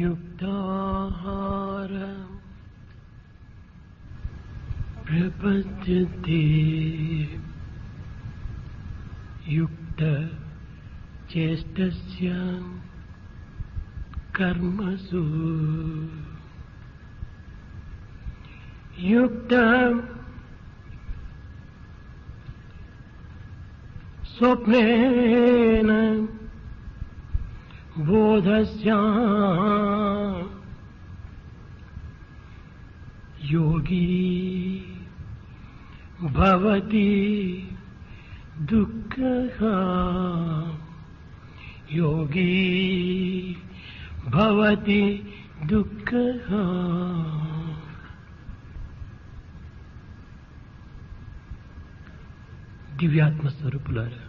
युक्ताहार प्रपद्यते युक्त चेष्टस्य कर्मसु युक्त स्वप्नेन बोधस्य योगी भवति दुःखः योगी भवति दुःखः. దివ్యాత్మ స్వరూపులారా,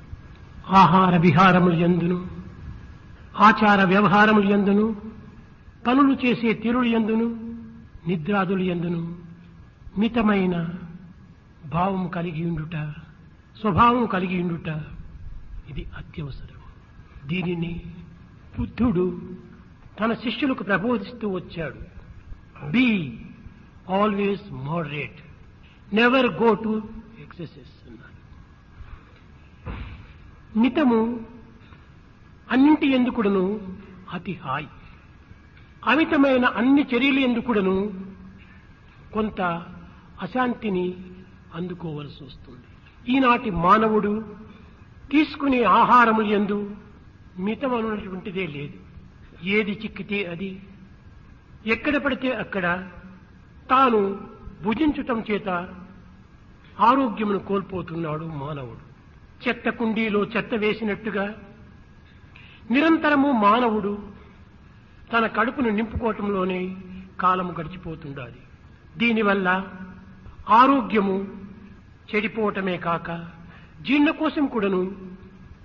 ఆహార విహారములు యందును, ఆచార వ్యవహారములు యందును, పనులు చేసే తీరులు యందును, నిద్రాదులు యందును మితమైన భావము కలిగి ఉండుట, స్వభావం కలిగి ఉండుట ఇది అత్యవసరం. దీనిని బుద్ధుడు తన శిష్యులకు ప్రబోధిస్తూ వచ్చాడు. Be always moderate, never go to excesses అన్నాడు. మితము అన్నింటి ఎందుకుడను అతి హాయి, అమితమైన అన్ని చర్యలు ఎందుకుడను కొంత అశాంతిని అందుకోవలసి వస్తుంది. ఈనాటి మానవుడు తీసుకునే ఆహారములు యందు మితమన్నటువంటిదే లేదు. ఏది చిక్కితే అది, ఎక్కడ పడితే అక్కడ తాను భుజించటం చేత ఆరోగ్యమును కోల్పోతున్నాడు మానవుడు. చెత్త కుండీలో చెత్త వేసినట్టుగా నిరంతరము మానవుడు తన కడుపును నింపుకోవటంలోనే కాలము గడిచిపోతుండాలి. దీనివల్ల ఆరోగ్యము చెడిపోవటమే కాక జీర్ణకోశం కూడాను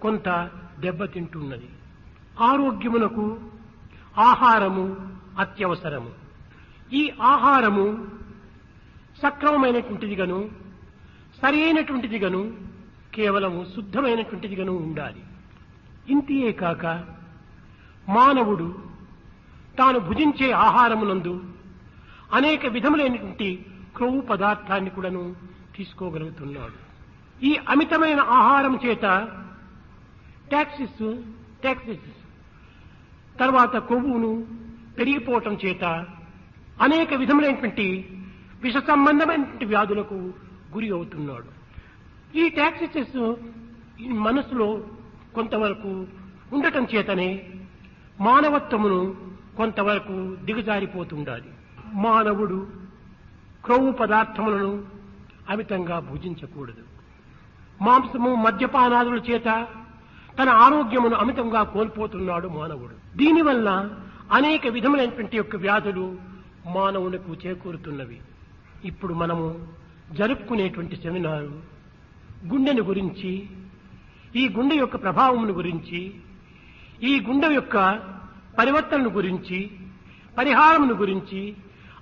కొంత దెబ్బతింటున్నది. ఆరోగ్యమునకు ఆహారము అత్యవసరము. ఈ ఆహారము సక్రమమైనటువంటిదిగాను, సరైనటువంటిదిగాను, కేవలము శుద్ధమైనటువంటిదిగాను ఉండాలి. ఇంతియే కాక మానవుడు తాను భుజించే ఆహారమునందు అనేక విధములైనటువంటి క్రొవ్వు పదార్థాన్ని కూడాను తీసుకోగలుగుతున్నాడు. ఈ అమితమైన ఆహారం చేత టాక్సిస్ తర్వాత కొవ్వును పెరిగిపోవటం చేత అనేక విధములైనటువంటి విష సంబంధమైనటువంటి వ్యాధులకు గురి అవుతున్నాడు. ఈ టాక్సిస్ మనసులో కొంతవరకు ఉండటం చేతనే మానవత్వమును కొంతవరకు దిగజారిపోతుండాలి. మానవుడు క్రొవ్వు పదార్థములను అమితంగా భుజించకూడదు. మాంసము మద్యపానాదుల చేత తన ఆరోగ్యమును అమితంగా కోల్పోతున్నాడు మానవుడు. దీనివల్ల అనేక విధములైనటువంటి యొక్క వ్యాధులు మానవులకు చేకూరుతున్నవి. ఇప్పుడు మనము జరుపుకునేటువంటి సెమినారు గుండెను గురించి, ఈ గుండె యొక్క ప్రభావమును గురించి, ఈ గుండె యొక్క పరివర్తనను గురించి, పరిహారమును గురించి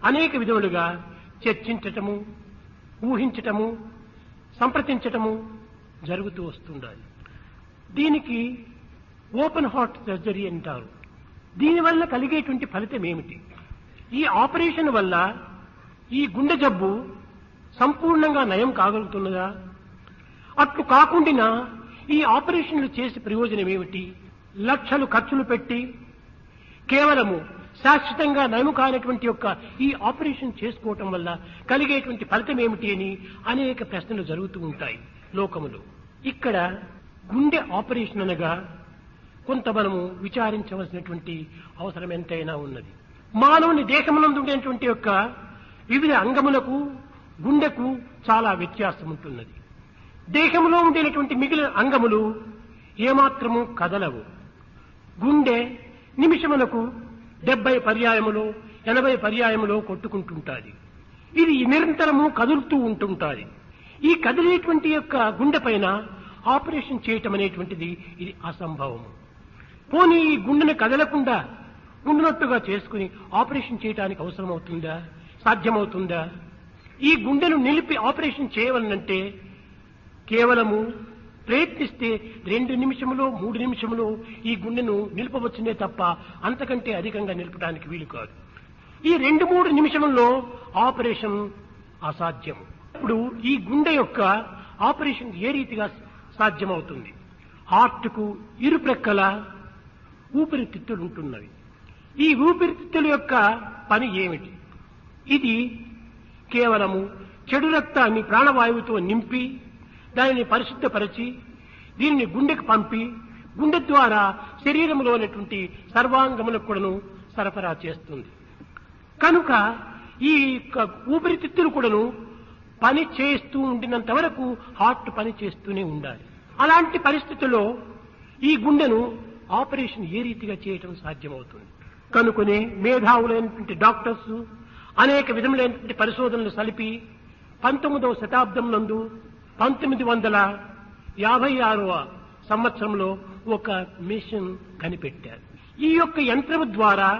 అనేక విధములుగా చర్చించటము, ఊహించటము, సంప్రదించటము జరుగుతూ వస్తుండాలి. దీనికి ఓపెన్ హార్ట్ సర్జరీ అంటారు. దీనివల్ల కలిగేటువంటి ఫలితం ఏమిటి? ఈ ఆపరేషన్ వల్ల ఈ గుండె జబ్బు సంపూర్ణంగా నయం కాగలుగుతున్నదా? అట్లు కాకుండా ఈ ఆపరేషన్లు చేసే ప్రయోజనం ఏమిటి? లక్షలు ఖర్చులు పెట్టి కేవలము శాశ్వతంగా నయం కానటువంటి యొక్క ఈ ఆపరేషన్ చేసుకోవటం వల్ల కలిగేటువంటి ఫలితం ఏమిటి అని అనేక ప్రశ్నలు జరుగుతూ ఉంటాయి లోకములో. ఇక్కడ గుండె ఆపరేషన్ అనగా కొంత మనము విచారించవలసినటువంటి అవసరం ఎంతైనా ఉన్నది. మానవుని దేహమునందు ఉండేటువంటి యొక్క వివిధ అంగములకు గుండెకు చాలా వ్యత్యాసం ఉంటున్నది. దేహంలో ఉండేటువంటి మిగిలిన అంగములు ఏమాత్రము కదలవు. గుండె నిమిషములకు 70 పర్యాయములో 80 పర్యాయములో కొట్టుకుంటుంటాది. ఇది నిరంతరము కదులుతూ ఉంటుంటాది. ఈ కదిలేటువంటి యొక్క గుండె పైన ఆపరేషన్ చేయటం అనేటువంటిది ఇది అసంభవము. పోనీ ఈ గుండెను కదలకుండా ఉండినట్టుగా చేసుకుని ఆపరేషన్ చేయడానికి అవసరమవుతుందా? సాధ్యమవుతుందా? ఈ గుండెను నిలిపి ఆపరేషన్ చేయవలనంటే కేవలము ప్రయత్నిస్తే 2 నిమిషములో 3 నిమిషములో ఈ గుండెను నిలపవచ్చునే తప్ప అంతకంటే అధికంగా నిలపడానికి వీలు కాదు. ఈ 2-3 నిమిషముల్లో ఆపరేషన్ అసాధ్యం. ఇప్పుడు ఈ గుండె యొక్క ఆపరేషన్ ఏ రీతిగా సాధ్యమవుతుంది? హార్ట్కు ఇరుప్రక్కల ఊపిరితిత్తులు ఉంటున్నవి. ఈ ఊపిరితిత్తుల యొక్క పని ఏమిటి? ఇది కేవలము చెడు రక్తాన్ని ప్రాణవాయువుతో నింపి దానిని పరిశుద్ధపరిచి దీనిని గుండెకు పంపి గుండె ద్వారా శరీరంలోనేటువంటి సర్వాంగములకు కూడాను సరఫరా చేస్తుంది. కనుక ఈ ఊపిరితిత్తులు కూడాను పని చేస్తూ ఉండినంత వరకు హార్ట్ పని చేస్తూనే ఉండాలి. అలాంటి పరిస్థితుల్లో ఈ గుండెను ఆపరేషన్ ఏ రీతిగా చేయటం సాధ్యమవుతుంది? కనుకనే మేధావులైనటువంటి డాక్టర్స్ అనేక విధములైనటువంటి పరిశోధనలు సలిపి 19వ శతాబ్దం నందు 1956వ సంవత్సరంలో ఒక మిషన్ కనిపెట్టారు. ఈ యొక్క యంత్రము ద్వారా,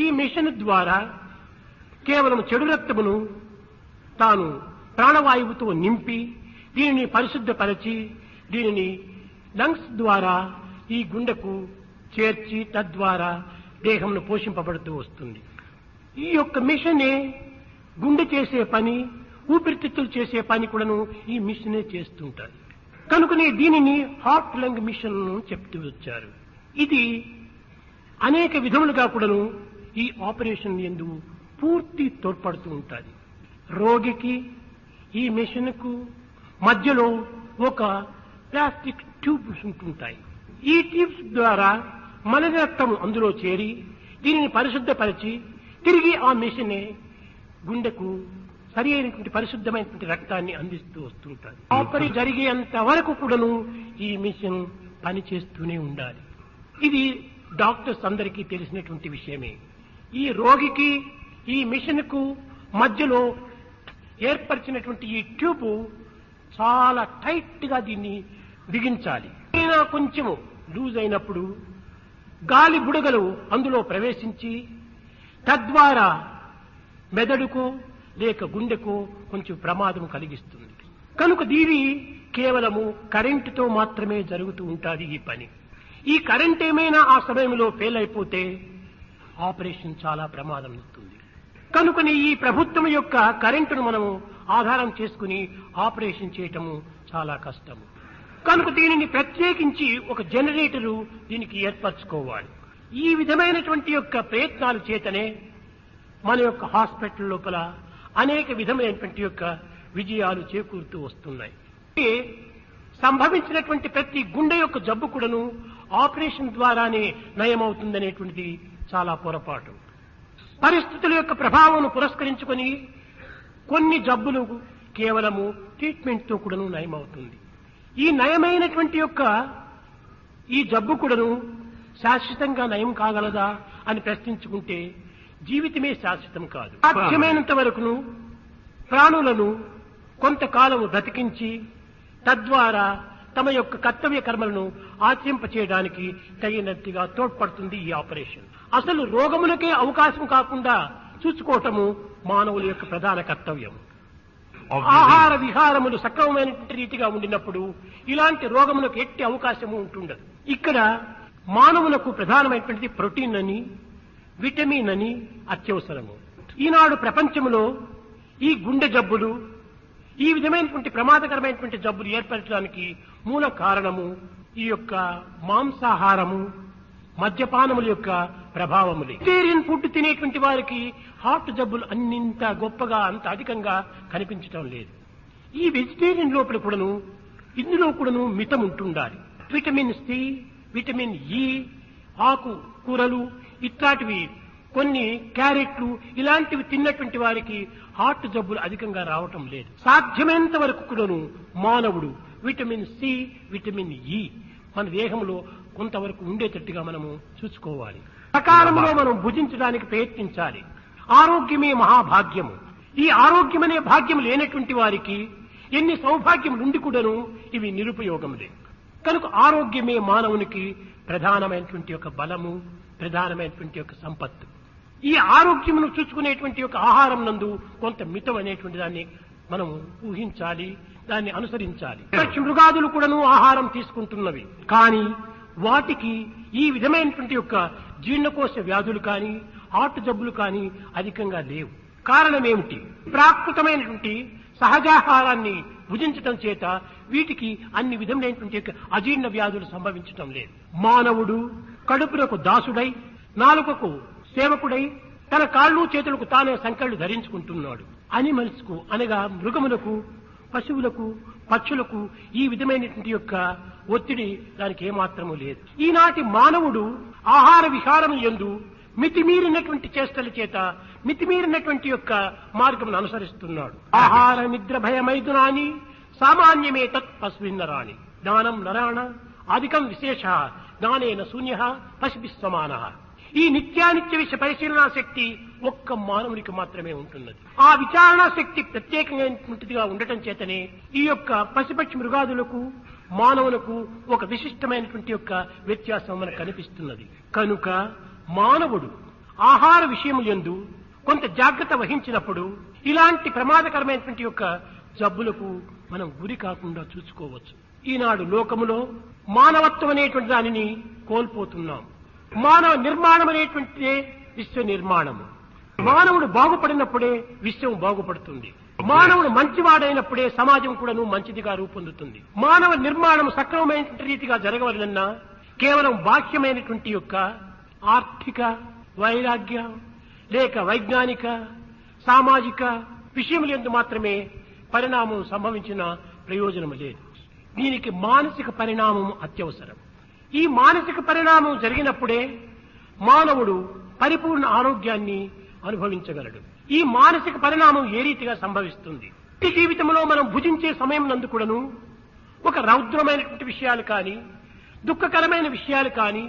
ఈ మిషన్ ద్వారా కేవలం చెడు రక్తమును తాను ప్రాణవాయువుతో నింపి దీనిని పరిశుద్ధపరిచి దీనిని లంగ్స్ ద్వారా ఈ గుండెకు చేర్చి తద్వారా దేహంను పోషింపబడుతూ వస్తుంది. ఈ యొక్క మిషనే గుండె చేసే పని, ఊపిరితిత్తులు చేసే పని కూడాను ఈ మిషనే చేస్తుంటారు. కనుకనే దీనిని హార్ట్ లంగ్ మిషన్ చెప్తూ వచ్చారు. ఇది అనేక విధములుగా కూడాను ఈ ఆపరేషన్ యందు పూర్తి తోడ్పడుతూ ఉంటుంది. రోగికి ఈ మిషన్కు మధ్యలో ఒక ప్లాస్టిక్ ట్యూబ్స్ ఉంటుంటాయి. ఈ ట్యూబ్స్ ద్వారా మల రక్తం అందులో చేరి దీనిని పరిశుద్ధపరిచి తిరిగి ఆ మిషనే గుండెకు సరి అయినటువంటి పరిశుద్ధమైనటువంటి రక్తాన్ని అందిస్తూ వస్తుంటారు. ఆపరేషన్ జరిగేంత వరకు కూడాను ఈ మిషన్ పనిచేస్తూనే ఉండాలి. ఇది డాక్టర్స్ అందరికీ తెలిసినటువంటి విషయమే. ఈ రోగికి ఈ మిషన్ కు మధ్యలో ఏర్పరిచినటువంటి ఈ ట్యూబ్ చాలా టైట్ గా దీన్ని బిగించాలి. కొంచెం లూజ్ అయినప్పుడు గాలి బుడగలు అందులో ప్రవేశించి తద్వారా మెదడుకు లేక గుండెకు కొంచెం ప్రమాదం కలిగిస్తుంది. కనుక దీని కేవలము కరెంటుతో మాత్రమే జరుగుతూ ఉంటుంది ఈ పని. ఈ కరెంట్ ఏమైనా ఆ సమయంలో ఫెయిల్ అయిపోతే ఆపరేషన్ చాలా ప్రమాదం అవుతుంది. కనుకని ఈ ప్రభుత్వం యొక్క కరెంటును మనము ఆధారం చేసుకుని ఆపరేషన్ చేయటము చాలా కష్టము. కనుక దీనిని ప్రత్యేకించి ఒక జనరేటరు దీనికి ఏర్పరచుకోవాలి. ఈ విధమైనటువంటి యొక్క ప్రయత్నాల చేతనే మన యొక్క హాస్పిటల్ లోపల అనేక విధమైనటువంటి యొక్క విజయాలు చేకూరుతూ వస్తున్నాయి. సంభవించినటువంటి ప్రతి గుండె యొక్క జబ్బు కూడాను ఆపరేషన్ ద్వారానే నయమవుతుందనేటువంటిది చాలా పొరపాటు. పరిస్థితుల యొక్క ప్రభావం పురస్కరించుకొని కొన్ని జబ్బులు కేవలము ట్రీట్మెంట్ తో కూడాను నయమవుతుంది. ఈ నయమైనటువంటి యొక్క ఈ జబ్బు కూడాను శాశ్వతంగా నయం కాగలదా అని ప్రశ్నించుకుంటే జీవితమే శాశ్వతం కాదు. సాధ్యమైనంత వరకును ప్రాణులను కొంతకాలము బ్రతికించి తద్వారా తమ యొక్క కర్తవ్య కర్మలను ఆచరింపచేయడానికి తగినట్టుగా తోడ్పడుతుంది ఈ ఆపరేషన్. అసలు రోగములకే అవకాశం కాకుండా చూసుకోవటము మానవుల యొక్క ప్రధాన కర్తవ్యం. ఆహార విహారములు సక్రమమైనటువంటి రీతిగా ఉండినప్పుడు ఇలాంటి రోగములకు ఎట్టి అవకాశము ఉంటుండదు. ఇక్కడ మానవులకు ప్రధానమైనటువంటి ప్రోటీన్ అని, విటమిన్ అని అత్యవసరము. ఈనాడు ప్రపంచంలో ఈ గుండె జబ్బులు, ఈ విధమైనటువంటి ప్రమాదకరమైనటువంటి జబ్బులు ఏర్పడటానికి మూల కారణము ఈ యొక్క మాంసాహారము, మద్యపానముల యొక్క ప్రభావములే. వెజిటేరియన్ ఫుడ్ తినేటువంటి వారికి హార్ట్ జబ్బులు అన్నింత గొప్పగా అంత అధికంగా కనిపించడం లేదు. ఈ వెజిటేరియన్ లోపల కూడాను ఇందులో కూడాను మితం ఉంటుండాలి. విటమిన్ సి, విటమిన్ ఈ, ఆకు కూరలు ఇట్లాంటివి, కొన్ని క్యారెట్లు ఇలాంటివి తిన్నటువంటి వారికి హార్ట్ జబ్బులు అధికంగా రావటం లేదు. సాధ్యమైనంత వరకు కూడాను మానవుడు విటమిన్ సి, విటమిన్ ఈ మన దేహంలో కొంతవరకు ఉండేటట్టుగా మనము చూసుకోవాలి. ప్రకారంలో మనం భుజించడానికి ప్రయత్నించాలి. ఆరోగ్యమే మహాభాగ్యము. ఈ ఆరోగ్యం అనే భాగ్యం లేనటువంటి వారికి ఎన్ని సౌభాగ్యములు ఉండి కూడాను ఇవి నిరుపయోగములే. కనుక ఆరోగ్యమే మానవునికి ప్రధానమైనటువంటి యొక్క బలము, ప్రధానమైనటువంటి యొక్క సంపత్తు. ఈ ఆరోగ్యమును చూసుకునేటువంటి యొక్క ఆహారం నందు కొంత మితం అనేటువంటి దాన్ని మనం ఊహించాలి, దాన్ని అనుసరించాలి. మృగాదులు కూడాను ఆహారం తీసుకుంటున్నవి, కానీ వాటికి ఈ విధమైనటువంటి యొక్క జీర్ణకోశ వ్యాధులు కానీ హార్ట్ జబ్బులు కానీ అధికంగా లేవు. కారణం ఏమిటి? ప్రాకృతమైనటువంటి సహజాహారాన్ని భుజించటం చేత వీటికి అన్ని విధమైనటువంటి అజీర్ణ వ్యాధులు సంభవించటం లేదు. మానవుడు కడుపులకు దాసుడై, నాలుకకు సేవకుడై, తన కాళ్ళు చేతులకు తానే సంకెళ్ళు ధరించుకుంటున్నాడు. అనిమల్స్ కు అనగా మృగములకు, పశువులకు, పక్షులకు ఈ విధమైనటువంటి యొక్క ఒత్తిడి దానికి ఏమాత్రము లేదు. ఈనాటి మానవుడు ఆహార విహారం యందు మితిమీరినటువంటి చేష్టల చేత మితిమీరినటువంటి యొక్క మార్గమును అనుసరిస్తున్నాడు. ఆహార నిద్ర భయమైదునాని సామాన్యమే తత్ పశువిన్నరాణి జ్ఞానం నరాణ అధికం విశేష జ్ఞానేన శూన్య పశుభిః సమానః. ఈ నిత్యానిత్య విషయ పరిశీలనా శక్తి ఒక్క మానవునికి మాత్రమే ఉంటున్నది. ఆ విచారణా శక్తి ప్రత్యేకమైనటువంటిదిగా ఉండటం చేతనే ఈ యొక్క పశుపక్షి మృగాదులకు మానవులకు ఒక విశిష్టమైనటువంటి యొక్క వ్యత్యాసం మనకు కనిపిస్తున్నది. కనుక మానవుడు ఆహార విషయములందు కొంత జాగ్రత్త వహించినప్పుడు ఇలాంటి ప్రమాదకరమైనటువంటి యొక్క జబ్బులకు మనం గురి కాకుండా చూసుకోవచ్చు. ఈనాడు లోకములో మానవత్వం అనేటువంటి దానిని కోల్పోతున్నాం. మానవ నిర్మాణం అనేటువంటిదే విశ్వ నిర్మాణము. మానవుడు బాగుపడినప్పుడే విశ్వం బాగుపడుతుంది. మానవుడు మంచివాడైనప్పుడే సమాజం కూడాను మంచిదిగా రూపొందుతుంది. మానవ నిర్మాణం సక్రమమైనటువంటి రీతిగా జరగవలనన్నా కేవలం బాహ్యమైనటువంటి యొక్క ఆర్థిక, వైరాగ్య లేక వైజ్ఞానిక, సామాజిక విషయములందు మాత్రమే పరిణామం సంభవించిన ప్రయోజనం లేదు. దీనికి మానసిక పరిణామం అత్యవసరం. ఈ మానసిక పరిణామం జరిగినప్పుడే మానవుడు పరిపూర్ణ ఆరోగ్యాన్ని అనుభవించగలడు. ఈ మానసిక పరిణామం ఏ రీతిగా సంభవిస్తుంది? ఈ జీవితంలో మనం భుజించే సమయం నందు కూడాను ఒక రౌద్రమైనటువంటి విషయాలు కానీ, దుఃఖకరమైన విషయాలు కానీ,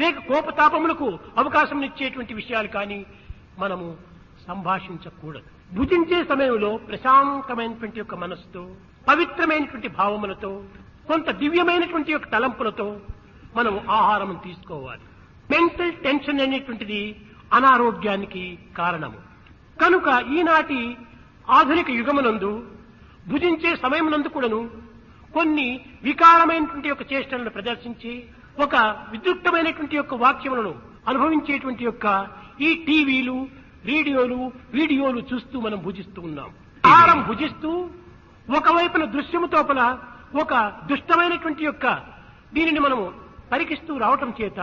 లేక కోపతాపములకు అవకాశం ఇచ్చేటువంటి విషయాలు కానీ మనము సంభాషించకూడదు. భుజించే సమయంలో ప్రశాంతమైనటువంటి యొక్క మనస్సుతో, పవిత్రమైనటువంటి భావములతో, కొంత దివ్యమైనటువంటి యొక్క తలంపులతో మనం ఆహారం తీసుకోవాలి. మెంటల్ టెన్షన్ అనేటువంటిది అనారోగ్యానికి కారణము. కనుక ఈనాటి ఆధునిక యుగమునందు భుజించే సమయమునందు కూడాను కొన్ని వికారమైనటువంటి యొక్క చేష్టలను ప్రదర్శించి ఒక విద్యుక్తమైనటువంటి యొక్క వాక్యములను అనుభవించేటువంటి యొక్క ఈ టీవీలు, రేడియోలు, వీడియోలు చూస్తూ మనం భుజిస్తూ ఉన్నాం. ఆహారం భుజిస్తూ ఒకవైపున దృశ్యము తోపల ఒక దుష్టమైనటువంటి యొక్క దీనిని మనము పరికిస్తూ రావటం చేత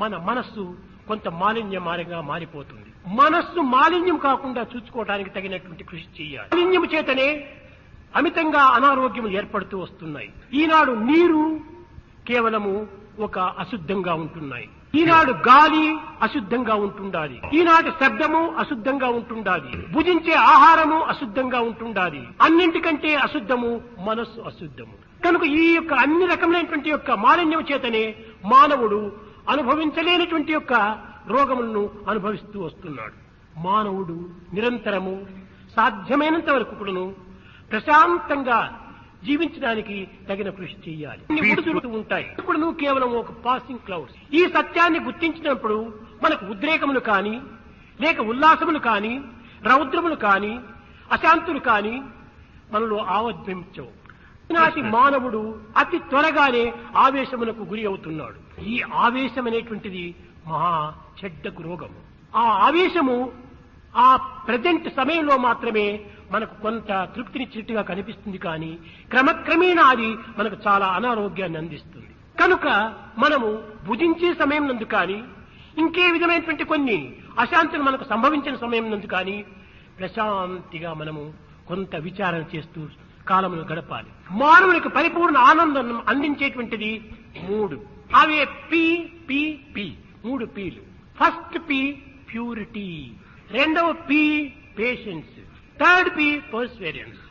మన మనస్సు కొంత మాలిన్యమారంగా మారిపోతుంది. మనస్సు మాలిన్యం కాకుండా చూసుకోవడానికి తగినటువంటి కృషి చేయాలి. మాలిన్యం చేతనే అమితంగా అనారోగ్యం ఏర్పడుతూ వస్తున్నాయి. ఈనాడు నీరు కేవలము ఒక అశుద్ధంగా ఉంటున్నాయి. ఈనాడు గాలి అశుద్ధంగా ఉంటుండాలి. ఈనాటి శబ్దము అశుద్ధంగా ఉంటుండాలి. భుజించే ఆహారము అశుద్ధంగా ఉంటుండాలి. అన్నింటికంటే అశుద్ధము మనస్సు అశుద్ధము. కనుక ఈ యొక్క అన్ని రకమైనటువంటి యొక్క మాలిన్యం చేతనే మానవుడు అనుభవించలేనటువంటి యొక్క రోగములను అనుభవిస్తూ వస్తున్నాడు. మానవుడు నిరంతరము సాధ్యమైనంత వరకు కూడాను ప్రశాంతంగా జీవించడానికి తగిన కృషి చేయాలి. జరుగుతూ ఉంటాయి. ఇప్పుడు కేవలం ఒక పాసింగ్ క్లౌడ్స్. ఈ సత్యాన్ని గుర్తించినప్పుడు మనకు ఉద్రేకములు కానీ, లేక ఉల్లాసములు కానీ, రౌద్రములు కానీ, అశాంతులు కానీ మనలో ఆవిర్భవించవు. ఈనాటి మానవుడు అతి త్వరగానే ఆవేశములకు గురి అవుతున్నాడు. ఈ ఆవేశం అనేటువంటిది మహా చెడ్డకు రోగము. ఆ ఆవేశము ఆ ప్రజెంట్ సమయంలో మాత్రమే మనకు కొంత తృప్తినిచ్చినట్టుగా కనిపిస్తుంది, కానీ క్రమక్రమేణా అది మనకు చాలా అనారోగ్యాన్ని అందిస్తుంది. కనుక మనము భుజించే సమయం నందు కానీ, ఇంకే విధమైనటువంటి కొన్ని అశాంతులు మనకు సంభవించిన సమయం నందు కానీ ప్రశాంతిగా మనము కొంత విచారణ చేస్తూ కాలమును గడపాలి. మానవునికి పరిపూర్ణ ఆనందం అందించేటువంటిది మూడు. అవే పి మూడు పీలు. ఫస్ట్ పి ప్యూరిటీ, రెండవ పి పేషెన్స్, థర్డ్ పి పర్స్వేరియన్స్.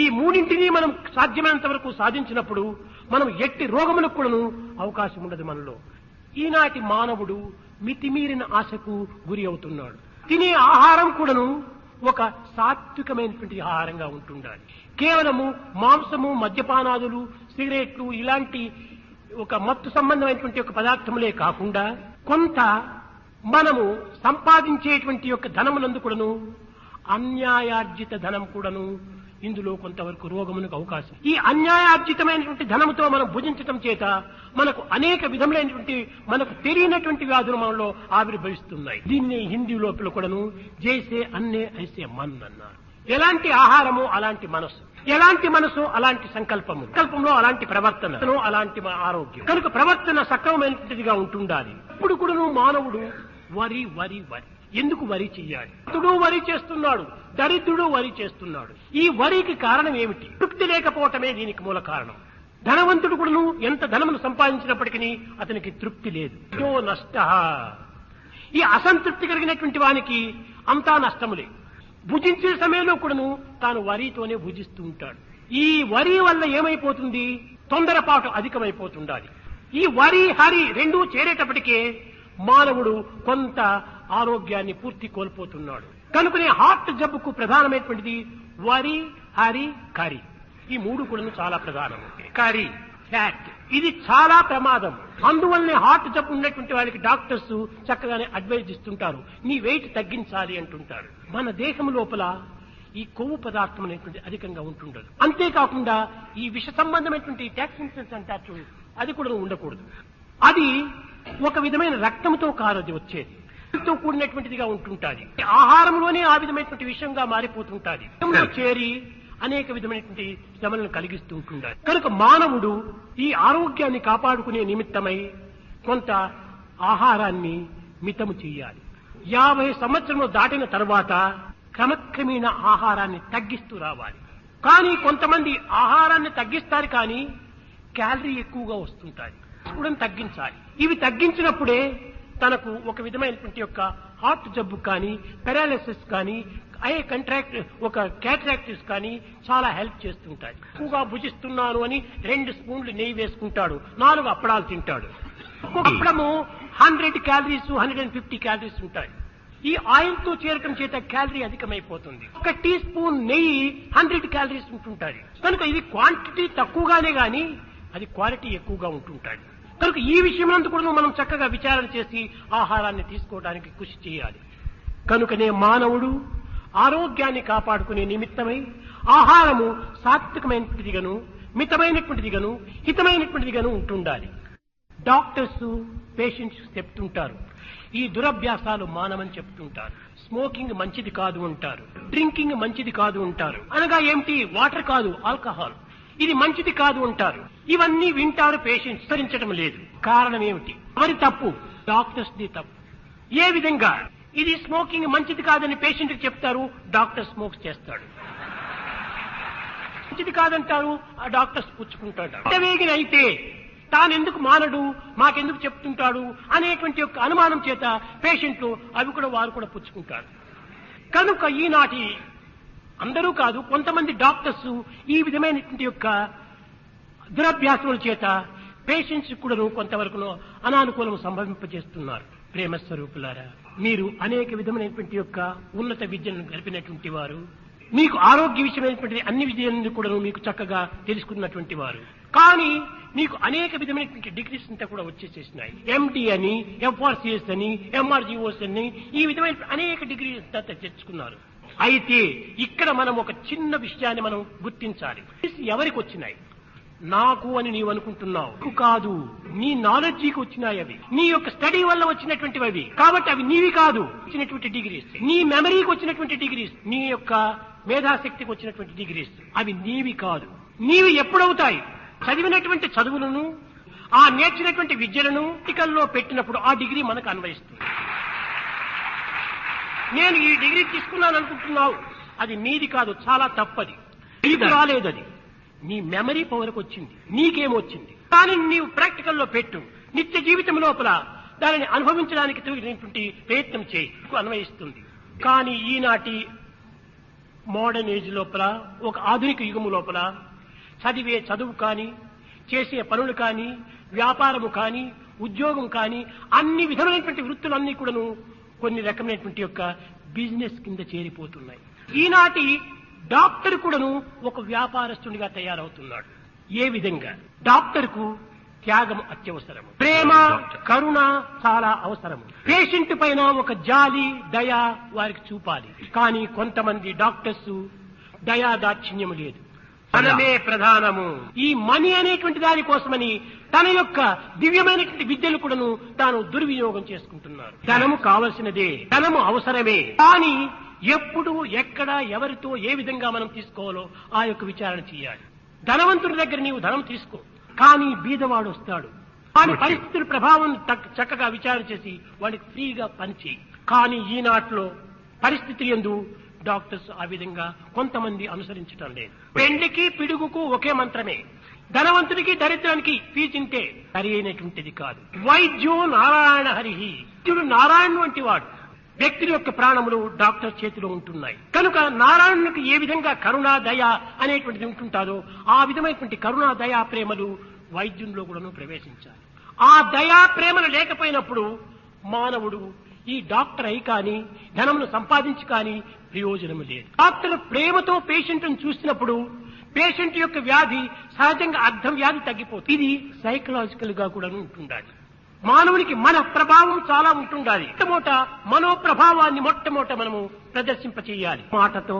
ఈ మూడింటిని మనం సాధ్యమైనంత వరకు సాధించినప్పుడు మనం ఎట్టి రోగములకు కూడాను అవకాశం ఉండదు మనలో. ఈనాటి మానవుడు మితిమీరిన ఆశకు గురి అవుతున్నాడు. తినే ఆహారం కూడాను ఒక సాత్వికమైనటువంటి ఆహారంగా ఉంటుండాలి. కేవలము మాంసము, మద్యపానాదులు, సిగరెట్లు ఇలాంటి ఒక మత్తు సంబంధమైనటువంటి ఒక పదార్థములే కాకుండా కొంత మనము సంపాదించేటువంటి యొక్క ధనమునందు కూడాను అన్యాయార్జిత ధనం కూడాను ఇందులో కొంతవరకు రోగమునకు అవకాశం. ఈ అన్యాయార్జితమైనటువంటి ధనముతో మనం భుజించటం చేత మనకు అనేక విధములైనటువంటి మనకు తెలియనటువంటి వ్యాధులు మనలో ఆవిర్భవిస్తున్నాయి. దీన్ని హిందీ లోపల కూడాను జైసే అన్నే ఐసే మన్ అన్నారు. ఎలాంటి ఆహారము అలాంటి మనసు, ఎలాంటి మనసు అలాంటి సంకల్పము, సంకల్పంలో అలాంటి ప్రవర్తన, అలాంటి ఆరోగ్యం. కనుక ప్రవర్తన సక్రమమైనటువంటిదిగా ఉంటుండాలి. ఇప్పుడు కూడాను మానవుడు వరి వరి వరి ఎందుకు వరి చెయ్యాలి? ధనవంతుడు వరి చేస్తున్నాడు, దరిద్రుడు వరి చేస్తున్నాడు. ఈ వరికి కారణం ఏమిటి? తృప్తి లేకపోవటమే దీనికి మూల కారణం. ధనవంతుడు కూడాను ఎంత ధనమును సంపాదించినప్పటికీ అతనికి తృప్తి లేదు. నష్ట. ఈ అసంతృప్తి కలిగినటువంటి వానికి అంతా నష్టములే. భుజించే సమయంలో కూడాను తాను వరితోనే భుజిస్తూ ఉంటాడు. ఈ వరి వల్ల ఏమైపోతుంది? తొందరపాటు అధికమైపోతుండాలి. ఈ వరి హరి రెండూ చేరేటప్పటికే మానవుడు కొంత ఆరోగ్యాన్ని పూర్తి కోల్పోతున్నాడు. కనుకనే హార్ట్ జబ్బుకు ప్రధానమైనటువంటిది వరి హరి కరి. ఈ మూడు కూడా చాలా ప్రధానం. కరి ఫ్యాట్ ఇది చాలా ప్రమాదం. అందువల్లనే హార్ట్ జబ్బు ఉన్నటువంటి వాళ్ళకి డాక్టర్స్ చక్కగానే అడ్వైజ్ ఇస్తుంటారు, నీ వెయిట్ తగ్గించాలి అంటుంటారు. మన దేశం లోపల ఈ కొవ్వు పదార్థం అనేటువంటి అధికంగా ఉంటుండదు. అంతేకాకుండా ఈ విష సంబంధమైనటువంటి టాక్సిన్స్ అంటారు, అది కూడా ఉండకూడదు. అది ఒక విధమైన రక్తంతో కారది వచ్చేది, తో కూడినటువంటిదిగా ఉంటుంటాది. ఆహారంలోనే ఆ విధమైనటువంటి విషయంగా మారిపోతుంటాది. చేరి అనేక విధమైనటువంటి శ్రమలను కలిగిస్తూ ఉంటుండాలి. కనుక మానవుడు ఈ ఆరోగ్యాన్ని కాపాడుకునే నిమిత్తమై కొంత ఆహారాన్ని మితము చేయాలి. 50 సంవత్సరములు దాటిన తర్వాత క్రమక్రమేణ ఆహారాన్ని తగ్గిస్తూ రావాలి. కానీ కొంతమంది ఆహారాన్ని తగ్గిస్తారు, కానీ క్యాలరీ ఎక్కువగా వస్తుంటాయి, కూడా తగ్గించాలి. ఇవి తగ్గించినప్పుడే తనకు ఒక విధమైనటువంటి యొక్క హార్ట్ జబ్బు కానీ, పెరాలిసిస్ కానీ, ఒక క్యాటరాక్టిస్ కానీ చాలా హెల్ప్ చేస్తుంటాయి. ఎక్కువగా భుజిస్తున్నాను అని 2 స్పూన్లు నెయ్యి వేసుకుంటాడు, 4 అప్పడాలు తింటాడు. అప్పడము 100 క్యాలరీస్ 150 క్యాలరీస్ ఉంటాయి. ఈ ఆయిల్ తో చేరటం చేత క్యాలరీ అధికమైపోతుంది. 1 టీ స్పూన్ నెయ్యి 100 క్యాలరీస్ ఉంటుంటాయి. కనుక ఇది క్వాంటిటీ తక్కువగానే గాని అది క్వాలిటీ ఎక్కువగా ఉంటుంటాయి. కనుక ఈ విషయంలో కూడా మనం చక్కగా విచారణ చేసి ఆహారాన్ని తీసుకోవడానికి కృషి చేయాలి. కనుకనే మానవుడు ఆరోగ్యాన్ని కాపాడుకునే నిమిత్తమై ఆహారము సాత్వికమైనటువంటిదిగాను, మితమైనటువంటిదిగాను, హితమైనటువంటిదిగాను ఉంటుండాలి. డాక్టర్స్ పేషెంట్స్ చెప్తుంటారు, ఈ దురభ్యాసాలు మానమని చెప్తుంటారు. స్మోకింగ్ మంచిది కాదు అంటారు, డ్రింకింగ్ మంచిది కాదు అంటారు. అనగా ఏమిటి? వాటర్ కాదు, ఆల్కహాల్. ఇది మంచిది కాదు అంటారు. ఇవన్నీ వింటారు పేషెంట్స్, సరించడం లేదు. కారణం ఏమిటి? ఎవరి తప్పు? డాక్టర్స్ ది తప్పు. ఏ విధంగా? ఇది స్మోకింగ్ మంచిది కాదని పేషెంట్ కి చెప్తారు, డాక్టర్ స్మోక్స్ చేస్తాడు. మంచిది కాదంటారు, ఆ డాక్టర్స్ పుచ్చుకుంటాడు. వేగిన అయితే తానెందుకు మానడు, మాకెందుకు చెప్తుంటాడు అనేటువంటి యొక్క అనుమానం చేత పేషెంట్లు అవి కూడా వారు కూడా పుచ్చుకుంటారు. కనుక ఈనాటి అందరూ కాదు, కొంతమంది డాక్టర్స్ ఈ విధమైనటువంటి యొక్క దురభ్యాసముల చేత పేషెంట్స్ కూడా కొంతవరకు అనానుకూలం సంభవింపజేస్తున్నారు. ప్రేమ స్వరూపులారా, మీరు అనేక విధమైనటువంటి యొక్క ఉన్నత విద్యను గడిపినటువంటి వారు, మీకు ఆరోగ్య విషయమైనటువంటి అన్ని విద్యలను కూడా మీకు చక్కగా తెలుసుకున్నటువంటి వారు, కానీ మీకు అనేక విధమైనటువంటి డిగ్రీస్ అంతా కూడా వచ్చేసేసినాయి. ఎండి అని, ఎఫ్ఆర్సిఎస్ అని, ఎంఆర్జిఓస్ అని, ఈ విధమైన అనేక డిగ్రీస్ తెచ్చుకున్నారు. అయితే ఇక్కడ మనం ఒక చిన్న విషయాన్ని మనం గుర్తించాలి. ఎవరికి వచ్చినాయి? నాకు అని నీవు అనుకుంటున్నావు కాదు, నీ నాలెడ్జికి వచ్చినాయి. అవి నీ యొక్క స్టడీ వల్ల వచ్చినటువంటివి అవి. కాబట్టి అవి నీవి కాదు. వచ్చినటువంటి డిగ్రీస్, నీ మెమరీకి వచ్చినటువంటి డిగ్రీస్, నీ యొక్క మేధాశక్తికి వచ్చినటువంటి డిగ్రీస్, అవి నీవి కాదు. నీవి ఎప్పుడవుతాయి? చదివినటువంటి చదువులను, ఆ నేర్చినటువంటి విద్యలను ప్రాక్టికల్లో పెట్టినప్పుడు ఆ డిగ్రీ మనకు అన్వయిస్తుంది. నేను ఈ డిగ్రీ తీసుకున్నాను అనుకుంటున్నావు, అది నీది కాదు, చాలా తప్పది. నీకు రాలేదు, అది నీ మెమరీ పవర్కి వచ్చింది, నీకేమొచ్చింది. కానీ నీవు ప్రాక్టికల్లో పెట్టు, నిత్య జీవితం లోపల దానిని అనుభవించడానికి తగినటువంటి ప్రయత్నం చేయి, అన్వయిస్తుంది. కానీ ఈనాటి మోడర్న్ ఏజ్ లోపల, ఒక ఆధునిక యుగము లోపల చదివే చదువు కానీ, చేసే పనులు కానీ, వ్యాపారము కానీ, ఉద్యోగం కానీ, అన్ని విధమైనటువంటి వృత్తులన్నీ కూడాను కొన్ని రకమైనటువంటి యొక్క బిజినెస్ కింద చేరిపోతున్నాయి. ఈనాటి డాక్టర్ కూడాను ఒక వ్యాపారస్తునిగా తయారవుతున్నాడు. ఏ విధంగా? డాక్టర్ కు త్యాగం అత్యవసరము, ప్రేమ కరుణ చాలా అవసరము. పేషెంట్ పైన ఒక జాలి దయ వారికి చూపాలి. కానీ కొంతమంది డాక్టర్స్ దయాదాక్షిణ్యము లేదు. ధనమే ప్రధానము. ఈ మనీ అనేటువంటి దాని కోసమని తన యొక్క దివ్యమైనటువంటి విద్యలు కూడాను తాను దుర్వినియోగం చేసుకుంటున్నారు. ధనము కావలసినదే, ధనము అవసరమే, కానీ ఎప్పుడు ఎక్కడ ఎవరితో ఏ విధంగా మనం తీసుకోవాలో ఆ యొక్క విచారణ చేయాలి. ధనవంతుడి దగ్గర నీవు ధనం తీసుకో, కానీ బీదవాడు వస్తాడు, వాని పరిస్థితుల ప్రభావం చక్కగా విచారణ చేసి వాడికి ఫ్రీగా పనిచేయి. కానీ ఈనాటిలో పరిస్థితి యందు డాక్టర్స్ ఆ విధంగా కొంతమంది అనుసరించటం లేదు. పెండ్లికి పిడుగుకు ఒకే మంత్రమే. ధనవంతుడికి దరిద్రానికి ఫీజింటే సరి అయినటువంటిది కాదు. వైద్యో నారాయణ హరిహి. వైద్యుడు నారాయణ వంటి వాడు. వ్యక్తుల యొక్క ప్రాణములు డాక్టర్ చేతిలో ఉంటున్నాయి కనుక నారాయణునికి ఏ విధంగా కరుణా దయ అనేటువంటిది ఉంటుంటారో ఆ విధమైనటువంటి కరుణా దయా ప్రేమలు వైద్యుల్లో కూడాను ప్రవేశించాలి. ఆ దయా ప్రేమలు లేకపోయినప్పుడు మానవుడు ఈ డాక్టర్ అయి కానీ ధనమును సంపాదించి కానీ ప్రయోజనము లేదు. డాక్టర్ ప్రేమతో పేషెంట్ను చూసినప్పుడు పేషెంట్ యొక్క వ్యాధి సహజంగా అర్థం వ్యాధి తగ్గిపోతుంది. ఇది సైకలాజికల్ గా కూడా ఉంటుండాలి. మానవునికి మన ప్రభావం చాలా ఉంటుండాలి. మొట్టమొదట మనో ప్రభావాన్ని మొట్టమొదట మనము ప్రదర్శింపచేయాలి. మాటతో,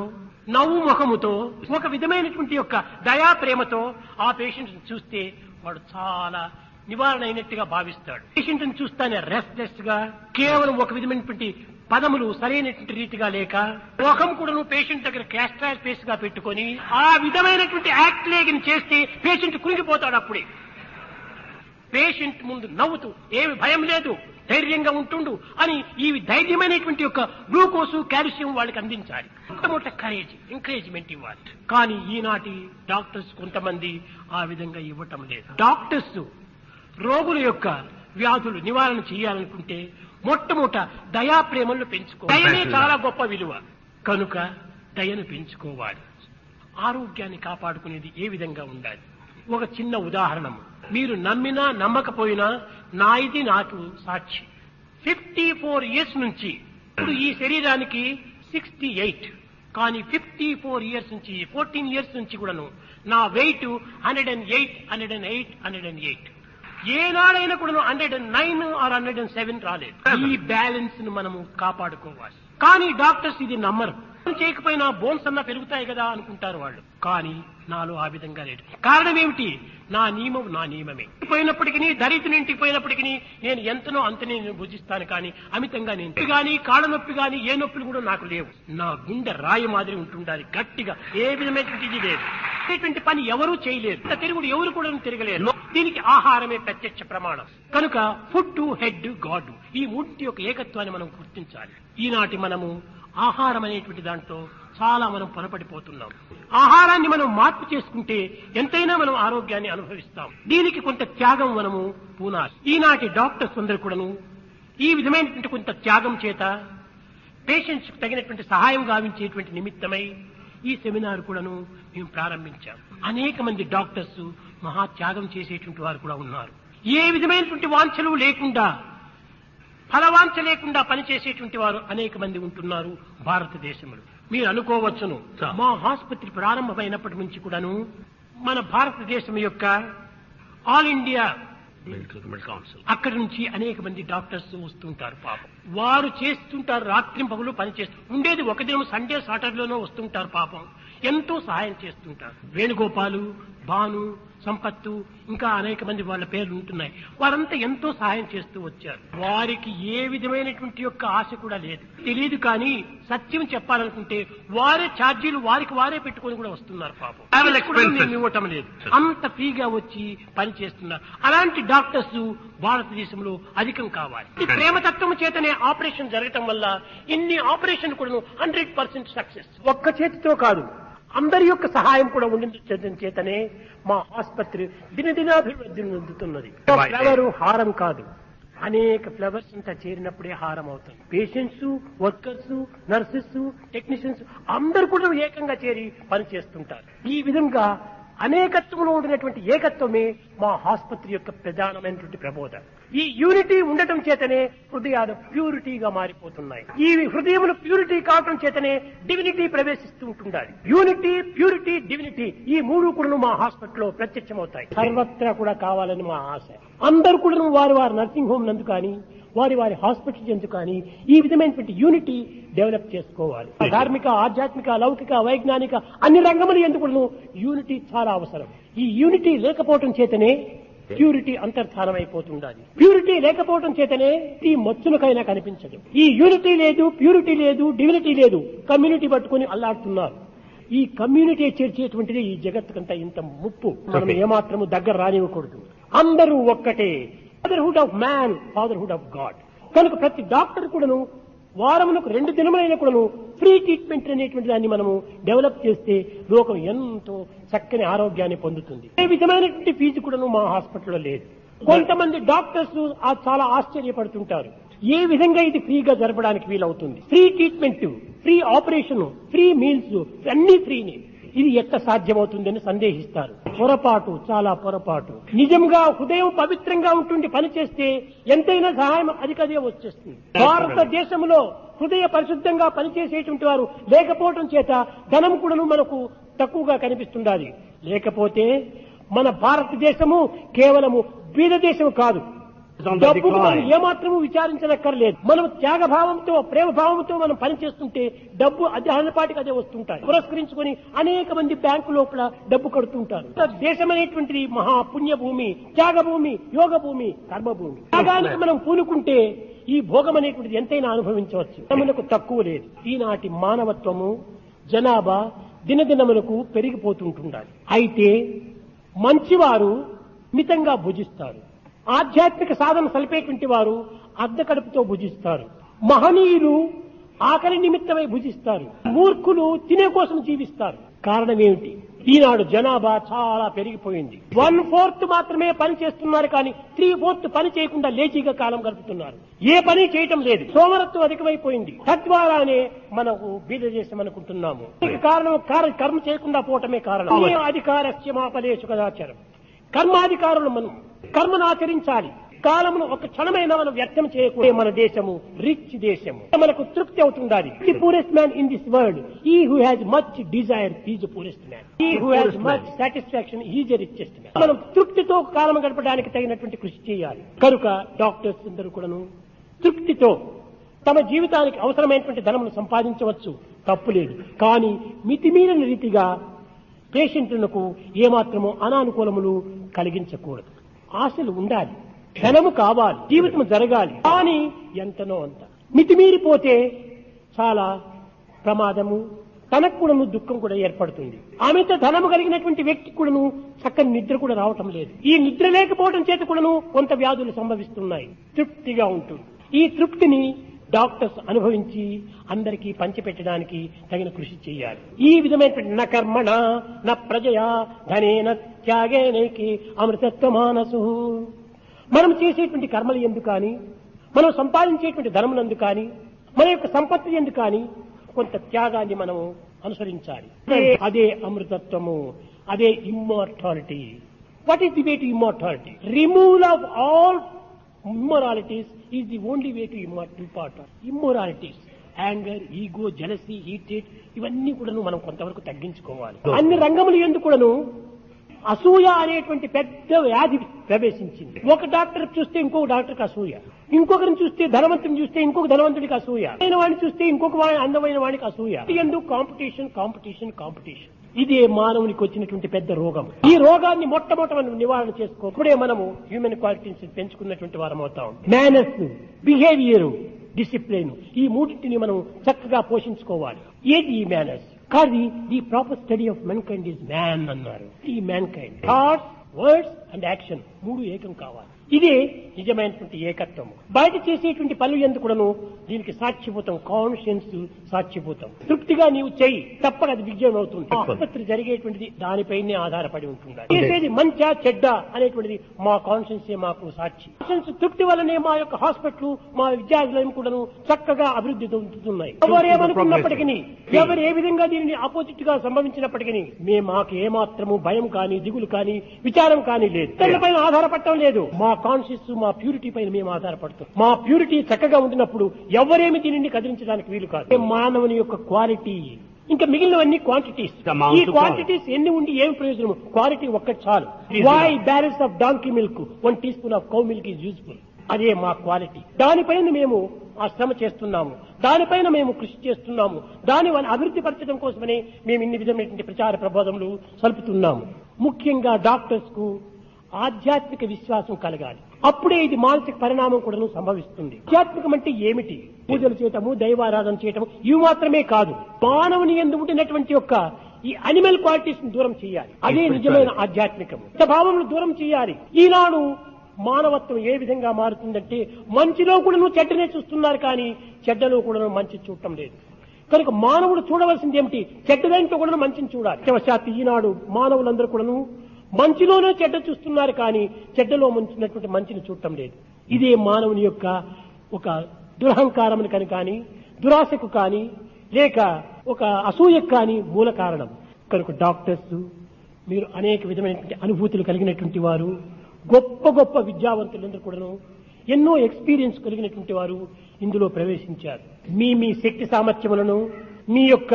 నవ్వు ముఖముతో, ఒక విధమైనటువంటి యొక్క దయా ప్రేమతో ఆ పేషెంట్ చూస్తే వాడు చాలా నివారణ అయినట్టుగా భావిస్తాడు. పేషెంట్ ని చూస్తానే రెస్ట్లెస్ గా కేవలం ఒక విధమైనటువంటి పదములు సరైనటువంటి రీతిగా లేక ముఖం కూడా పేషెంట్ దగ్గర క్యాస్ట్రాల్ ఫేస్ గా పెట్టుకొని ఆ విధమైనటువంటి యాక్ట్ లేగిని చేస్తే పేషెంట్ కురింగిపోతాడు. అప్పుడే పేషెంట్ ముందు నవ్వుతూ ఏమి భయం లేదు, ధైర్యంగా ఉంటుండు అని ఈ ధైర్యమైనటువంటి యొక్క గ్లూకోసు కాల్షియం వాళ్ళకి అందించాలి. మొట్టమొదట కరేజ్, ఎంకరేజ్మెంట్ ఇవ్వాలి. కానీ ఈనాటి డాక్టర్స్ కొంతమంది ఆ విధంగా ఇవ్వటం లేదు. డాక్టర్స్ రోగుల యొక్క వ్యాధులు నివారణ చేయాలనుకుంటే మొట్టమొదట దయా ప్రేమలను పెంచుకోవాలి. దయనే చాలా గొప్ప విలువ కనుక దయను పెంచుకోవాలి. ఆరోగ్యాన్ని కాపాడుకునేది ఏ విధంగా ఉండాలి? ఒక చిన్న ఉదాహరణము, మీరు నమ్మినా నమ్మకపోయినా నా ఇది నాకు సాక్షి. 54 ఇయర్స్ నుంచి ఇప్పుడు ఈ శరీరానికి 68, కానీ 54 ఇయర్స్ నుంచి 14 ఇయర్స్ నుంచి కూడాను నా వెయిట్ 108 ఏనాడైనా కూడా 109 ఆర్ 107 రాలేదు. ఈ బ్యాలెన్స్ ను మనము కాపాడుకోవాలి. కానీ డాక్టర్స్ ఇది నమ్మరు. చేయకపోయినా బోన్స్ అన్నా పెరుగుతాయి కదా అనుకుంటారు వాళ్ళు. కానీ నాలో ఆ విధంగా లేదు. కారణం ఏమిటి? నా నియమం నా నియమమే. పోయినప్పటికీ దరిద్రం ఇంటికి పోయినప్పటికీ నేను ఎంతనో అంతనే నేను భుజిస్తాను, కానీ అమితంగా నేను కానీ కాళ్ళ నొప్పి కానీ ఏ నొప్పులు కూడా నాకు లేవు. నా గుండె రాయి మాదిరి ఉంటుండాలి గట్టిగా. ఏ విధమైనటువంటి లేదు, ఇటువంటి పని ఎవరూ చేయలేరు. తిరుగుడు ఎవరు కూడా తిరగలేరు. దీనికి ఆహారమే ప్రత్యక్ష ప్రమాణం. కనుక ఫుడ్ టు హెడ్ గాడ్, ఈ మూర్తి యొక్క ఏకత్వాన్ని మనం గుర్తించాలి. ఈనాటి మనము ఆహారం అనేటువంటి దాంట్లో చాలా మనం పొరపడిపోతున్నాం. ఆహారాన్ని మనం మార్పు చేసుకుంటే ఎంతైనా మనం ఆరోగ్యాన్ని అనుభవిస్తాం. దీనికి కొంత త్యాగం మనము పూనాలి. ఈనాటి డాక్టర్స్ అందరూ కూడాను ఈ విధమైనటువంటి కొంత త్యాగం చేత పేషెంట్స్ తగినటువంటి సహాయం గావించేటువంటి నిమిత్తమై ఈ సెమినార్ కూడాను మేము ప్రారంభించాం. అనేక మంది డాక్టర్స్ మహా త్యాగం చేసేటువంటి వారు కూడా ఉన్నారు. ఏ విధమైనటువంటి వాంఛలు లేకుండా, ఫలవాంఛ లేకుండా పనిచేసేటువంటి వారు అనేక మంది ఉంటున్నారు భారతదేశంలో. మీరు అనుకోవచ్చును, మా ఆసుపత్రి ప్రారంభమైనప్పటి నుంచి కూడాను మన భారతదేశం యొక్క ఆల్ ఇండియా మెడికల్ కౌన్సిల్ అక్కడి నుంచి అనేక మంది డాక్టర్స్ వస్తుంటారు. పాపం వారు చేస్తుంటారు, రాత్రింపగలు పనిచేస్తూ ఉండేది. ఒక దినం సండే సాటర్డేలోనో వస్తుంటారు. పాపం ఎంతో సహాయం చేస్తుంటారు. వేణుగోపాలు, భాను, సంపత్తు, ఇంకా అనేక మంది వాళ్ళ పేర్లు ఉంటున్నాయి. వారంతా ఎంతో సహాయం చేస్తూ వచ్చారు. వారికి ఏ విధమైనటువంటి యొక్క ఆశ కూడా లేదు, తెలియదు. కానీ సత్యం చెప్పాలనుకుంటే వారే ఛార్జీలు వారికి వారే పెట్టుకొని కూడా వస్తున్నారు. పాపం మేము ఇవ్వటం లేదు, అంత ఫ్రీగా వచ్చి పని చేస్తున్నారు. అలాంటి డాక్టర్స్ భారతదేశంలో అధికం కావాలి. ఈ ప్రేమతత్వం చేతనే ఆపరేషన్ జరగటం వల్ల ఇన్ని ఆపరేషన్ కూడా 100% సక్సెస్. ఒక్క చేతితో కాదు, అందరి యొక్క సహాయం కూడా ఉండడం చేతనే మా ఆసుపత్రి దినదినాభివృద్ధి చెందుతున్నది. ఫ్లవర్ హారం కాదు, అనేక ఫ్లవర్స్ అంతా చేరినప్పుడే హారం అవుతుంది. పేషెంట్స్, వర్కర్స్, నర్సెస్, టెక్నీషియన్స్ అందరూ కూడా ఏకంగా చేరి పనిచేస్తుంటారు. ఈ విధంగా అనేకత్వంలో ఉండినటువంటి ఏకత్వమే మా ఆసుపత్రి యొక్క ప్రధానమైనటువంటి ప్రబోధ. ఈ యూనిటీ ఉండటం చేతనే హృదయాలు ప్యూరిటీగా మారిపోతున్నాయి. ఈ హృదయములు ప్యూరిటీ కావటం చేతనే డివినిటీ ప్రవేశిస్తూ ఉంటుండాలి. యూనిటీ, ప్యూరిటీ, డివినిటీ ఈ మూడు కూడా మా హాస్పిటల్లో ప్రత్యక్షమవుతాయి. సర్వత్రా కూడా కావాలని మా ఆశ. అందరూ కూడా వారి వారి నర్సింగ్ హోమ్ నందు కానీ వారి వారి హాస్పిటల్స్ ఎందుకు కానీ ఈ విధమైనటువంటి యూనిటీ డెవలప్ చేసుకోవాలి. ధార్మిక, ఆధ్యాత్మిక, లౌకిక, వైజ్ఞానిక అన్ని రంగములు ఎందుకు యూనిటీ చాలా అవసరం. ఈ యూనిటీ లేకపోవటం చేతనే ప్యూరిటీ అంతర్ధానం అయిపోతుండాలి. ప్యూరిటీ లేకపోవటం చేతనే ఈ మచ్చులకైనా కనిపించదు. ఈ యూనిటీ లేదు, ప్యూరిటీ లేదు, డివినిటీ లేదు, కమ్యూనిటీ పట్టుకుని అల్లాడుతున్నారు. ఈ కమ్యూనిటీ చేర్చేటువంటిది ఈ జగత్తుకంతా ఇంత ముప్పు. మనం ఏమాత్రము దగ్గర రానివ్వకూడదు. అందరూ ఒక్కటే. Fatherhood of man, fatherhood of God. కనుక ప్రతి డాక్టర్ కూడాను వారమునకు 2 దినములైన కూడాను ఫ్రీ ట్రీట్మెంట్ అనేటువంటి దాన్ని మనము డెవలప్ చేస్తే లోకం ఎంతో చక్కని ఆరోగ్యాన్ని పొందుతుంది. ఏ విధమైనటువంటి ఫీజు కూడాను మా హాస్పిటల్లో లేదు. కొంతమంది డాక్టర్స్ చాలా ఆశ్చర్యపడుతుంటారు, ఏ విధంగా ఇది ఫ్రీగా జరపడానికి వీలవుతుంది. Free treatment, free operation, free meals అన్ని ఫ్రీని, ఇది ఎట్లా సాధ్యమవుతుందని సందేహిస్తారు. పొరపాటు, చాలా పొరపాటు. నిజంగా హృదయం పవిత్రంగా ఉంటుండి పనిచేస్తే ఎంతైనా సహాయం అదికదే వచ్చేస్తుంది. భారతదేశంలో హృదయ పరిశుద్ధంగా పనిచేసేటువంటి వారు లేకపోవడం చేత ధనం కూడాను మనకు తక్కువగా కనిపిస్తుండాలి. లేకపోతే మన భారతదేశము కేవలము బీద దేశం కాదు. డబ్బు మనం ఏమాత్రము విచారించనక్కర్లేదు. మనం త్యాగభావంతో, ప్రేమ భావంతో మనం పనిచేస్తుంటే డబ్బు అన్నపాటికి అదే వస్తుంటాయి. పురస్కరించుకొని అనేక మంది బ్యాంకు లోపల డబ్బు కడుతుంటారు. దేశం అనేటువంటిది మహాపుణ్యభూమి, త్యాగభూమి, యోగ భూమి, కర్మభూమి. త్యాగానికి మనం పూనుకుంటే ఈ భోగం అనేటువంటిది ఎంతైనా అనుభవించవచ్చు. మనకు తక్కువ లేదు. ఈనాటి మానవత్వము, జనాభా దినదినములకు పెరిగిపోతుంటుండాలి. అయితే మంచివారు మితంగా భుజిస్తారు. ఆధ్యాత్మిక సాధన సలిపేటువంటి వారు అర్ధకడుపుతో భుజిస్తారు. మహనీయులు ఆకలి నిమిత్తమై భుజిస్తారు. మూర్ఖులు తినే కోసం జీవిస్తారు. కారణం ఏమిటి? ఈనాడు జనాభా చాలా పెరిగిపోయింది. 1/4 మాత్రమే పని చేస్తున్నారు, కానీ 3/4 పని చేయకుండా లేజీగా కాలం గడుపుతున్నారు. ఏ పని చేయటం లేదు. సోమరత్వం అధికమైపోయింది. తద్వారానే మనకు బీద దేశం అనుకుంటున్నాము. కారణం కర్మ చేయకుండా పోవటమే కారణం. అధికారస్య మాపలేషు కదాచారం. కర్మాధికారులు మనం కర్మను ఆచరించాలి. కాలమును ఒక క్షణమైనా మనం వ్యర్థం చేయకూడదు. మన దేశము రిచ్ దేశము, మనకు తృప్తి అవుతుండాలి. The poorest man in this world, he who has much desire is the poorest man. He who has much satisfaction is the richest man. మనం తృప్తితో కాలం గడపడానికి తగినటువంటి కృషి చేయాలి. కనుక డాక్టర్స్ అందరూ కూడాను తృప్తితో తమ జీవితానికి అవసరమైనటువంటి ధనమును సంపాదించవచ్చు, తప్పులేదు. కానీ మితిమీరిన రీతిగా పేషెంట్లకు ఏమాత్రమో అనానుకూలములు కలిగించకూడదు. ఆశలు ఉండాలి, ధనము కావాలి, జీవితం జరగాలి, కానీ ఎంతనో అంత. మితిమీరిపోతే చాలా ప్రమాదము, తనకు కూడాను దుఃఖం కూడా ఏర్పడుతుంది. ఆమెతో ధనము కలిగినటువంటి వ్యక్తి కూడాను చక్కని నిద్ర కూడా రావటం లేదు. ఈ నిద్ర లేకపోవడం చేత కూడాను కొంత వ్యాధులు సంభవిస్తున్నాయి. తృప్తిగా ఉంటుంది. ఈ తృప్తిని డాక్టర్స్ అనుభవించి అందరికీ పంచిపెట్టడానికి తగిన కృషి చేయాలి. ఈ విధమైనటువంటి న కర్మణ న ప్రజయా ధనేన త్యాగేనైకి అమృతత్వ మానసు. మనం చేసేటువంటి కర్మలు ఎందుకు కానీ, మనం సంపాదించేటువంటి ధనమునందు కానీ, మన యొక్క సంపత్తి ఎందుకు కానీ కొంత త్యాగాన్ని మనము అనుసరించాలి. అదే అమృతత్వము, అదే immortality. What is the way to immortality? Removal of all immoralities is the only way to impart immoralities. Anger, ego, jealousy, heated ఇవన్నీ కూడాను మనం కొంతవరకు తగ్గించుకోవాలి. అన్ని రంగములు ఎందుకు కూడాను అసూయ అనేటువంటి పెద్ద వ్యాధి ప్రవేశించింది. ఒక డాక్టర్ చూస్తే ఇంకొక డాక్టర్కి అసూయ, ఇంకొకరిని చూస్తే ధనవంతుని చూస్తే ఇంకొక ధనవంతుడికి అసూయ, అయిన వాడిని చూస్తే ఇంకొక అందమైన వాడికి అసూయ. ఎందుకు? Competition, competition, competition. ఇదే మానవునికి వచ్చినటువంటి పెద్ద రోగం. ఈ రోగాన్ని మొట్టమొదట మనం నివారణ చేసుకో. ఇప్పుడే మనము హ్యూమన్ క్వాలిటీస్ పెంచుకున్నటువంటి వారం అవుతాం. మేనర్స్, బిహేవియర్, డిసిప్లిన్, ఈ మూడింటిని మనం చక్కగా పోషించుకోవాలి. ఏది ఈ మేనర్స్? కానీ the proper study of men kind is man అన్నారు. ఈ man kind thoughts, words and action మూడు ఏకం కావాలి. ఇదే నిజమైనటువంటి ఏకత్వం. బయట చేసేటువంటి పనులు ఎందుకు కూడాను దీనికి సాక్షిభూతం. కాన్షియన్స్ సాక్షిభూతం. తృప్తిగా నీవు చెయ్యి, తప్పక అది విజయం అవుతుంది. ఆసుపత్రి జరిగేటువంటిది దానిపైనే ఆధారపడి ఉంటుంది. చేసేది మంచా చెడ్డ అనేటువంటిది మా కాన్షియన్సే మాకు సాక్షి. కాన్షియన్స్ తృప్తి వల్లనే మా యొక్క హాస్పిటల్, మా విద్యాలయం కూడాను చక్కగా అభివృద్ధి చెందుతున్నాయి. ఎవరేమనుకున్నప్పటికీ, ఎవరు ఏ విధంగా దీనిని ఆపోజిట్ గా సంభవించినప్పటికీ మాకు ఏమాత్రము భయం కానీ, దిగులు కానీ, విచారం కానీ లేదు. దానిపైన ఆధారపడటం లేదు. మా కాన్షియస్, మా ప్యూరిటీ పైన మేము ఆధారపడుతాం. మా ప్యూరిటీ చక్కగా ఉండినప్పుడు ఎవరేమి దీనిని కదిలించడానికి వీలు కాదు. మానవుని యొక్క క్వాలిటీ, ఇంకా మిగిలినవన్నీ క్వాంటిటీస్. ఈ క్వాంటిటీస్ ఎన్ని ఉండి ఏమి ప్రయోజనం? క్వాలిటీ ఒక్కటి చాలు. Why barrels of donkey milk, 1 teaspoon of cow milk is useful. అదే మా క్వాలిటీ. దానిపైన మేము ఆ శ్రమ చేస్తున్నాము, దానిపైన మేము కృషి చేస్తున్నాము. దాని అభివృద్ధి పరచడం కోసమనే మేము ఇన్ని విధమైనటువంటి ప్రచార ప్రబోధములు సలుపుతున్నాము. ముఖ్యంగా డాక్టర్స్ కు ఆధ్యాత్మిక విశ్వాసం కలగాలి. అప్పుడే ఇది మానసిక పరిణామం కూడా సంభవిస్తుంది. ఆధ్యాత్మికం అంటే ఏమిటి? పూజలు చేయటము, దైవారాధన చేయటము ఇవి మాత్రమే కాదు. మానవుని యందు ఉండినటువంటి యొక్క ఈ అనిమల్ క్వాలిటీస్ దూరం చేయాలి. అదే నిజమైన ఆధ్యాత్మికం. భావములు దూరం చేయాలి. ఈనాడు మానవత్వం ఏ విధంగా మారుతుందంటే మంచిలో కూడా చెడ్డనే చూస్తున్నారు, కానీ చెడ్డలో కూడా మంచి చూడటం లేదు. కనుక మానవుడు చూడవలసింది ఏమిటి? చెడ్డదాంట్లో కూడా మంచిని చూడాలి. అత్యవశాత్తు ఈనాడు మానవులందరూ కూడాను మంచిలోనే చెడ్డ చూస్తున్నారు, కానీ చెడ్డలో ముంచినటువంటి మంచిని చూడటం లేదు. ఇదే మానవుని యొక్క ఒక దురహంకారమును కానీ, దురాశకు కానీ, లేక ఒక అసూయకు కానీ మూల కారణం. కనుక డాక్టర్స్ మీరు అనేక విధమైనటువంటి అనుభూతులు కలిగినటువంటి వారు, గొప్ప గొప్ప విద్యావంతులందరూ కూడాను ఎన్నో ఎక్స్పీరియన్స్ కలిగినటువంటి వారు ఇందులో ప్రవేశించారు. మీ మీ శక్తి సామర్థ్యములను, మీ యొక్క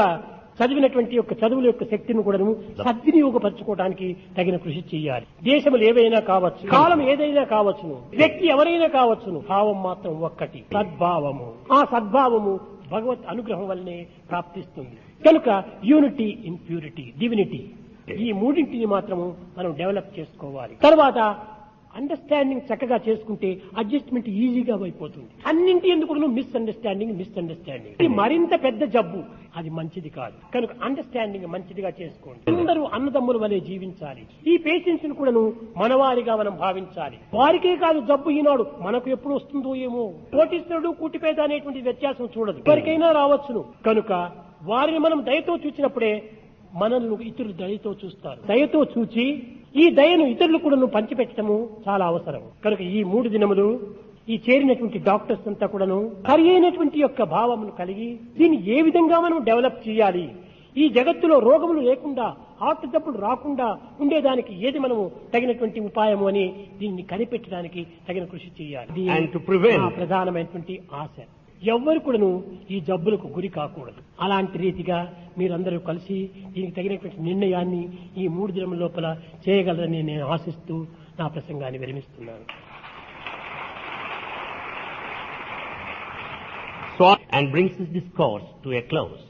చదివినటువంటి యొక్క చదువుల యొక్క శక్తిని కూడాను సద్వినియోగపరచుకోవడానికి తగిన కృషి చేయాలి. దేశములు ఏవైనా కావచ్చు, కాలం ఏదైనా కావచ్చును, వ్యక్తి ఎవరైనా కావచ్చును, భావం మాత్రం ఒక్కటి, సద్భావము. ఆ సద్భావము భగవత్ అనుగ్రహం వల్లనే ప్రాప్తిస్తుంది. కనుక యూనిటీ ఇన్ ప్యూరిటీ, డివినిటీ, ఈ మూడింటిని మాత్రము మనం డెవలప్ చేసుకోవాలి. తర్వాత అండర్స్టాండింగ్ చక్కగా చేసుకుంటే అడ్జస్ట్మెంట్ ఈజీగా అయిపోతుంది. అన్నింటి ఎందుకు మిస్అండర్స్టాండింగ్ ఇది మరింత పెద్ద జబ్బు, అది మంచిది కాదు. కనుక అండర్స్టాండింగ్ మంచిదిగా చేసుకోండి. అందరూ అన్నదమ్ముల వలె జీవించాలి. ఈ పేషెంట్స్ ను కూడాను మనవారిగా మనం భావించాలి. వారికే కాదు జబ్బు ఈనాడు మనకు ఎప్పుడు వస్తుందో ఏమో. కోటీశ్వరుడు కూటిపేద అనేటువంటి వ్యత్యాసం చూడదు, ఎవరికైనా రావచ్చును. కనుక వారిని మనం దయతో చూసినప్పుడే మనల్ని ఇతరులు దయతో చూస్తారు. దయతో చూచి ఈ దయను ఇతరులు కూడా పంచిపెట్టడము చాలా అవసరం. కనుక ఈ 3 దినములు ఈ చేరినటువంటి డాక్టర్స్ అంతా కూడాను సరి అయినటువంటి యొక్క భావమును కలిగి దీన్ని ఏ విధంగా మనం డెవలప్ చేయాలి, ఈ జగత్తులో రోగములు లేకుండా, హార్ట్ జబ్బులు రాకుండా ఉండేదానికి ఏది మనము తగినటువంటి ఉపాయము అని దీన్ని కనిపెట్టడానికి తగిన కృషి చేయాలి. ప్రధానమైనటువంటి ఆశ ఎవ్వరు కూడాను ఈ జబ్బులకు గురి కాకూడదు. అలాంటి రీతిగా మీరందరూ కలిసి దీనికి తగినటువంటి నిర్ణయాన్ని ఈ 3 దినముల లోపల చేయగలరని నేను ఆశిస్తూ నా ప్రసంగాన్ని విరమిస్తున్నాను. And brings his discourse to a close.